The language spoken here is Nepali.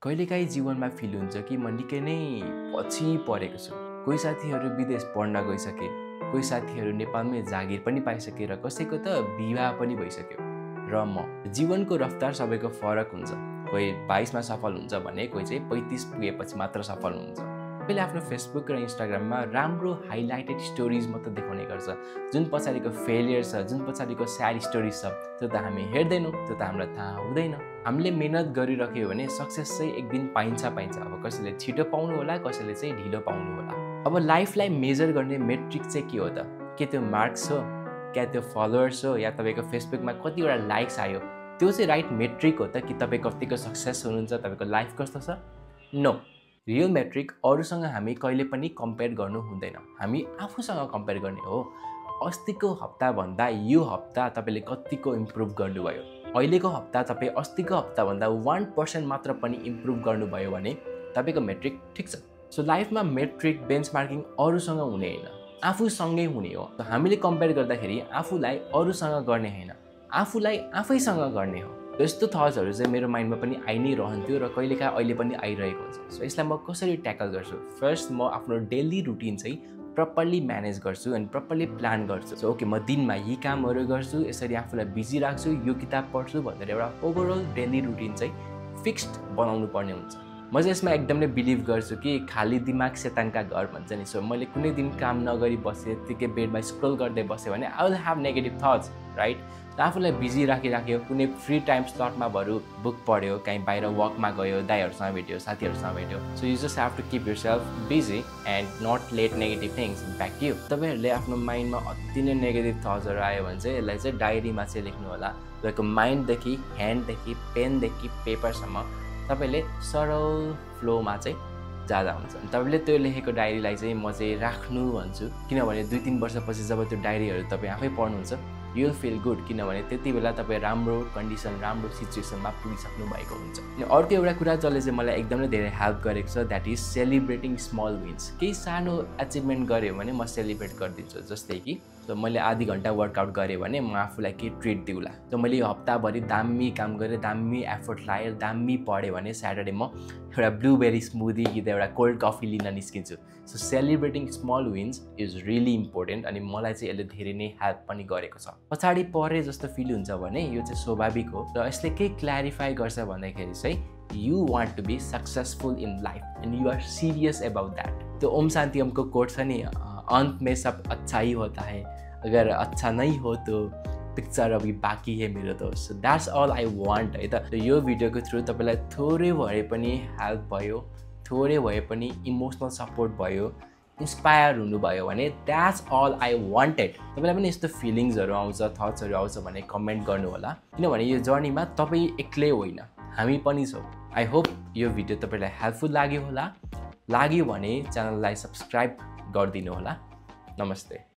कहिलेकाहीँ जीवनमा फिल हुन्छ कि म निकै नै पछि परेको छु। कोही साथीहरू विदेश पढ्न गइसके, कोही साथीहरू नेपालमै जागिर पनि पाइसके र कसैको त विवाह पनि भइसक्यो। र म जीवनको रफ्तार सबैको फरक हुन्छ। कोही 22 मा सफल हुन्छ भने कोही चाहिँ 35 पुगेपछि मात्र सफल हुन्छ। मैले आफ्नो फेसबुक र इन्स्टाग्राममा राम्रो हाइलाइटेड स्टोरिज मात्र देखाउने गर्छ। जुन पछाडिको फेलियर छ, जुन पछाडिको स्याड स्टोरिज छ, त्यो त हामी हेर्दैनौँ, त्यो त हामीलाई थाहा हुँदैन। हामीले मेहनत गरिराख्यो भने सक्सेस चाहिँ एक दिन पाइन्छ। अब कसैले छिटो पाउनु होला, कसैले चाहिँ ढिलो पाउनु होला। अब लाइफलाई मेजर गर्ने मेट्रिक चाहिँ के हो त? के त्यो मार्क्स हो, क्या त्यो फलोवर्स हो, या तपाईँको फेसबुकमा कतिवटा लाइक्स आयो, त्यो चाहिँ राइट मेट्रिक हो त कि तपाईँ कतिको सक्सेस हुनुहुन्छ, तपाईँको लाइफ कस्तो छ? नो। रियल मेट्रिक अरूसँग हामी कहिले पनि कम्पेयर गर्नु हुँदैन। हामी आफूसँग कम्पेयर गर्ने हो। अस्तिको हप्ताभन्दा यो हप्ता तपाईँले कतिको इम्प्रुभ गर्नुभयो, अहिलेको हप्ता तपाईँ अस्तिको हप्ताभन्दा 1% मात्र पनि इम्प्रुभ गर्नुभयो भने तपाईँको मेट्रिक ठिक छ। सो लाइफमा मेट्रिक बेन्चमार्किङ अरूसँग हुने होइन, आफूसँगै हुने हो। हामीले कम्पेयर गर्दाखेरि आफूलाई अरूसँग गर्ने होइन, आफूलाई आफैसँग गर्ने हो। यस्तो थट्सहरू चाहिँ मेरो माइन्डमा पनि आइ नै रहन्थ्यो र कहिलेकाहीँ अहिले पनि आइरहेको हुन्छ। सो यसलाई म कसरी ट्याकल गर्छु? फर्स्ट, म आफ्नो डेली रुटिन चाहिँ प्रपरली म्यानेज गर्छु अनि प्रपरली प्लान गर्छु। सो ओके, म दिनमा यी कामहरू गर्छु, यसरी आफूलाई बिजी राख्छु, यो किताब पढ्छु भनेर एउटा ओभरअल डेली रुटिन चाहिँ फिक्स्ड बनाउनु पर्ने हुन्छ। म चाहिँ यसमा एकदम नै बिलिभ गर्छु कि खाली दिमाग शैतानका घर भन्छ नि। सो मैले कुनै दिन काम नगरी बसेँ, त्यतिकै बेडमा स्क्रोल गर्दै बसेँ भने I will have negative thoughts, right? आफूलाई बिजी राखिराख्यो, कुनै फ्री टाइम स्लटमा बरु बुक पढ्यो, कहीँ बाहिर वकमा गयो, दाइहरूसँग भेट्यो, साथीहरूसँग भेट्यो। So you just have to keep yourself busy and not let negative things impact you. तपाईँहरूले आफ्नो माइन्डमा अति नै नेगेटिभ थट्सहरू आयो भने चाहिँ यसलाई चाहिँ डायरीमा चाहिँ लेख्नु होला। तपाईँको माइन्डदेखि, ह्यान्डदेखि, पेनदेखि पेपरसम्म तपाईँले सरल फ्लोमा चाहिँ जाँदा हुन्छ। तपाईँले त्यो लेखेको डायरीलाई चाहिँ म चाहिँ राख्नु भन्छु, किनभने 2-3 वर्षपछि जब त्यो डायरीहरू तपाईँ आफै पढ्नुहुन्छ, यु विल फिल गुड, किनभने त्यति बेला तपाईँ राम्रो कन्डिसन, राम्रो सिचुएसनमा पुगिसक्नु भएको हुन्छ। अनि अर्को एउटा कुरा जसले चाहिँ मलाई एकदमै धेरै हेल्प गरेको छ, that is celebrating small wins. केही सानो अचिभमेन्ट गऱ्यो भने म सेलिब्रेट गरिदिन्छु। जस्तै कि मैले आधी घन्टा वर्कआउट गरेँ भने म आफूलाई केही ट्रिट दिउँला। मैले यो हप्ताभरि दामी काम गरेँ, दामी एफोर्ट लगाएँ, दामी पढेँ भने स्याटरडे म एउटा ब्लुबेरी स्मुदी कि त एउटा कोल्ड कफी लिन निस्किन्छु। So celebrating small wins is really important अनि मलाई चाहिँ यसले धेरै नै हेल्प पनि गरेको छ। पछाडि परे जस्तो फिल हुन्छ भने यो चाहिँ स्वाभाविक हो र यसले के क्ल्यारिफाई गर्छ भन्दाखेरि चाहिँ you want to be successful in life and you are serious about that. त्यो ओम शान्ति ओमको कोट छ नि, अंत में सब अच्छा ही होता है, अगर अच्छा नहीं हो तो पिक्चर अभी बाँकी है मेरो दोस्त। So that's all I want है त। यो भिडियोको थ्रु तपाईँलाई थोरै भए पनि हेल्प भयो, थोरै भए पनि इमोसनल सपोर्ट भयो, इन्स्पायर हुनुभयो भने द्याट्स अल आई वान्टेड। तपाईँलाई पनि यस्तो फिलिङ्सहरू आउँछ, थट्सहरू आउँछ भने कमेन्ट गर्नु होला, किनभने यो जर्नीमा तपाईँ एक्लै होइन, हामी पनि छौँ। आई होप यो भिडियो तपाईँलाई हेल्पफुल लाग्यो होला। लाग्यो भने च्यानललाई सब्सक्राइब गरिदिनु होला। नमस्ते।